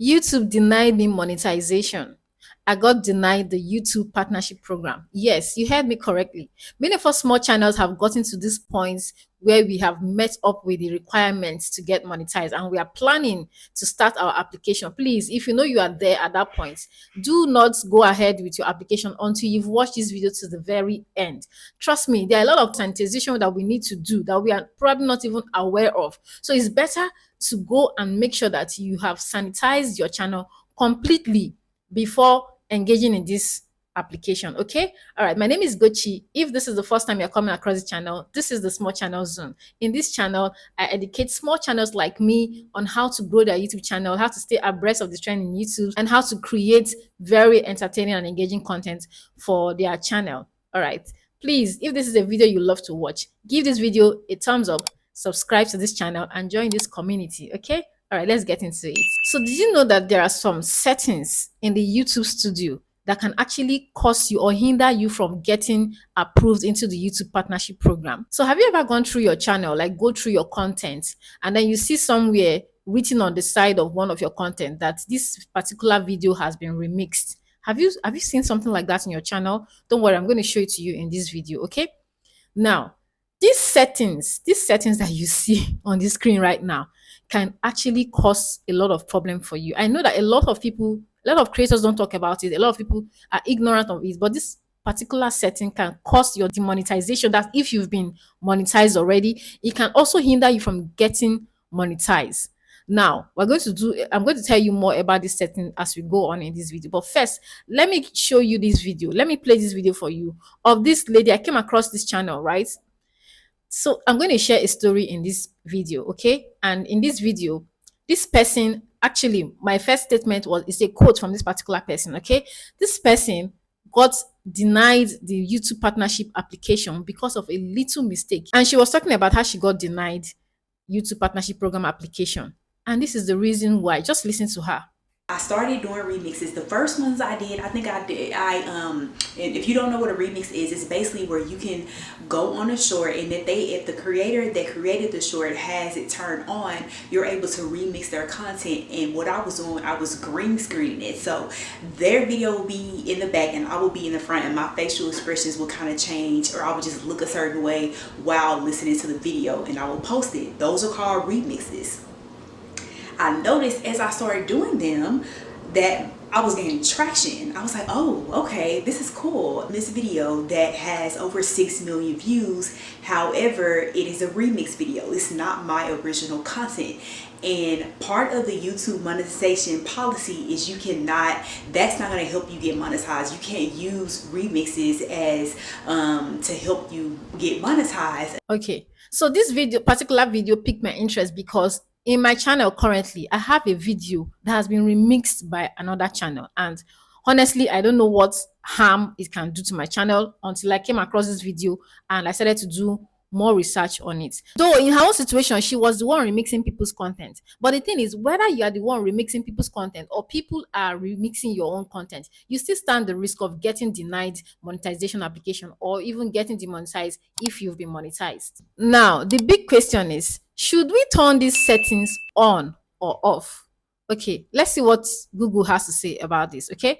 YouTube denied me monetization. I got denied the YouTube partnership program. Yes, you heard me correctly. Many of us small channels have gotten to this point where we have met up with the requirements to get monetized and we are planning to start our application. Please, if you know you are there at that point, do not go ahead with your application until you've watched this video to the very end. Trust me, there are a lot of sanitization that we need to do that we are probably not even aware of. So it's better to go and make sure that you have sanitized your channel completely before engaging in this application. Okay, all right, my name is Gochi. If this is the first time you're coming across the channel, this is the small channel zone. In this channel, I educate small channels like me on how to grow their YouTube channel, how to stay abreast of the trend in YouTube, and how to create very entertaining and engaging content for their channel. All right, please, if this is a video you love to watch, give this video a thumbs up, subscribe to this channel, and join this community. Okay, all right, let's get into it. So did you know that there are some settings in the YouTube studio that can actually cause you or hinder you from getting approved into the YouTube partnership program? So have you ever gone through your channel, like go through your content, and then you see somewhere written on the side of one of your content that this particular video has been remixed? Have you seen something like that in your channel? Don't worry, I'm going to show it to you in this video. Okay, now these settings that you see on the screen right now can actually cause a lot of problem for you. I know that a lot of people, a lot of creators don't talk about it. A lot of people are ignorant of it, but this particular setting can cause your demonetization. That if you've been monetized already, it can also hinder you from getting monetized. Now, I'm going to tell you more about this setting as we go on in this video. But first, let me show you this video. Let me play this video for you of this lady. I came across this channel, right? So I'm going to share a story in this video, okay? And in this video, this person, actually, my first statement was, it's a quote from this particular person, okay? This person got denied the YouTube partnership application because of a little mistake. And she was talking about how she got denied YouTube partnership program application. And this is the reason why. Just listen to her. I started doing remixes. The first ones I did, and if you don't know what a remix is, it's basically where you can go on a short, and if the creator that created the short has it turned on, you're able to remix their content. And what I was doing, I was green screening it. So their video will be in the back and I will be in the front, and my facial expressions will kind of change, or I would just look a certain way while listening to the video, and I will post it. Those are called remixes. I noticed as I started doing them that I was getting traction. I was like, oh, okay, this is cool. This video that has over 6 million views. However, it is a remix video. It's not my original content. And part of the YouTube monetization policy is that's not going to help you get monetized. You can't use remixes as to help you get monetized. Okay, so this particular video piqued my interest because in my channel currently, I have a video that has been remixed by another channel. And honestly, I don't know what harm it can do to my channel until I came across this video and I started to do more research on it. Though in her own situation, she was the one remixing people's content. But the thing is, whether you are the one remixing people's content or people are remixing your own content, you still stand the risk of getting denied monetization application or even getting demonetized if you've been monetized. Now, the big question is, should we turn these settings on or off? Okay, let's see what Google has to say about this, okay?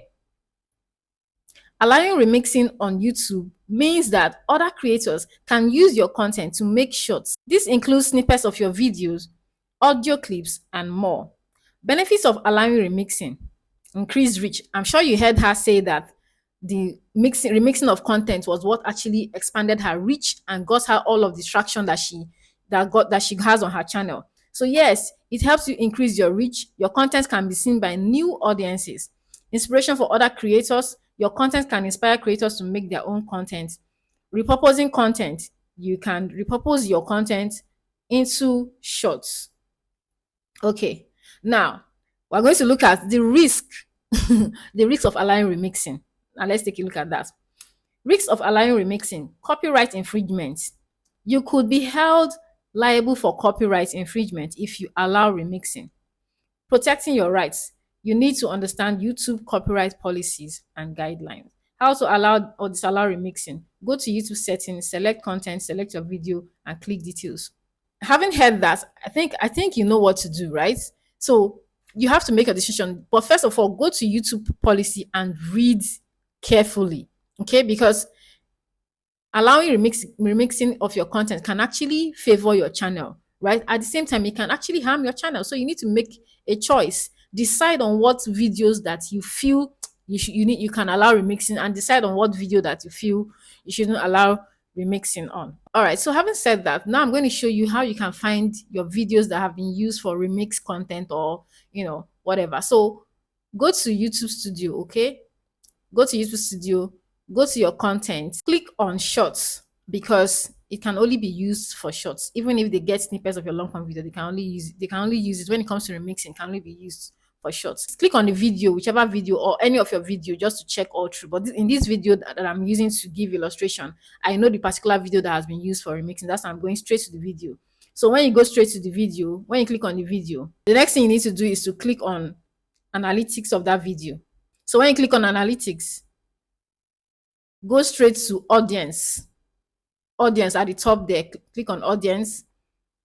Allowing remixing on YouTube means that other creators can use your content to make shorts. This includes snippets of your videos, audio clips, and more. Benefits of allowing remixing: increased reach. I'm sure you heard her say that the remixing of content was what actually expanded her reach and got her all of the traction that she has on her channel. So yes, it helps you increase your reach. Your content can be seen by new audiences. Inspiration for other creators. Your content can inspire creators to make their own content. Repurposing content. You can repurpose your content into shorts. Okay, now we're going to look at the risk, the risk of allowing remixing. Now let's take a look at that. Risks of allowing remixing: copyright infringement. You could be held liable for copyright infringement if you allow remixing. Protecting your rights. You need to understand YouTube copyright policies and guidelines. How to allow or disallow remixing. Go to YouTube settings, select content, select your video, and click details. Having heard that, I think you know what to do, right? So you have to make a decision. But first of all, go to YouTube policy and read carefully. Okay, because allowing remixing of your content can actually favor your channel, right? At the same time, it can actually harm your channel. So you need to make a choice. Decide on what videos that you feel you can allow remixing, and decide on what video that you feel you shouldn't allow remixing on. All right. So having said that, now I'm going to show you how you can find your videos that have been used for remix content, or whatever. So go to YouTube Studio, okay? Go to YouTube Studio, go to your content, click on shorts, because it can only be used for shorts. Even if they get snippets of your long form video, they can only use it when it comes to remixing, it can only be used for shorts. Click on the video, whichever video or any of your video, just to check all through. But in this video that I'm using to give illustration, I know the particular video that has been used for remixing. That's why I'm going straight to the video. So when you go straight to the video, when you click on the video, the next thing you need to do is to click on analytics of that video. So when you click on analytics, go straight to audience. Audience at the top there, click on audience.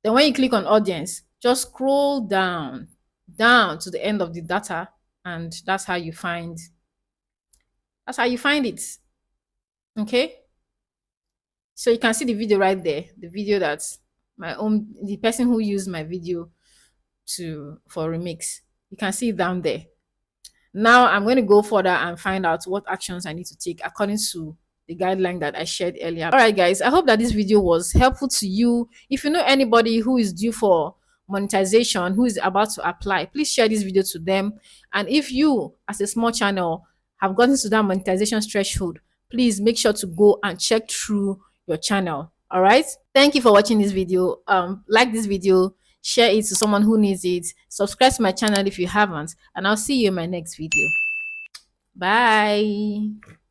Then when you click on audience, just scroll down to the end of the data, and that's how you find it. Okay? So you can see the video right there, the video that's the person who used my video for remix. You can see it down there. Now I'm going to go further and find out what actions I need to take according to the guideline that I shared earlier. All right, guys, I hope that this video was helpful to you. If you know anybody who is due for monetization, who is about to apply, please share this video to them. And if you, as a small channel, have gotten to that monetization threshold, please make sure to go and check through your channel. All right. Thank you for watching this video. Like this video, share it to someone who needs it, subscribe to my channel if you haven't, and I'll see you in my next video. Bye.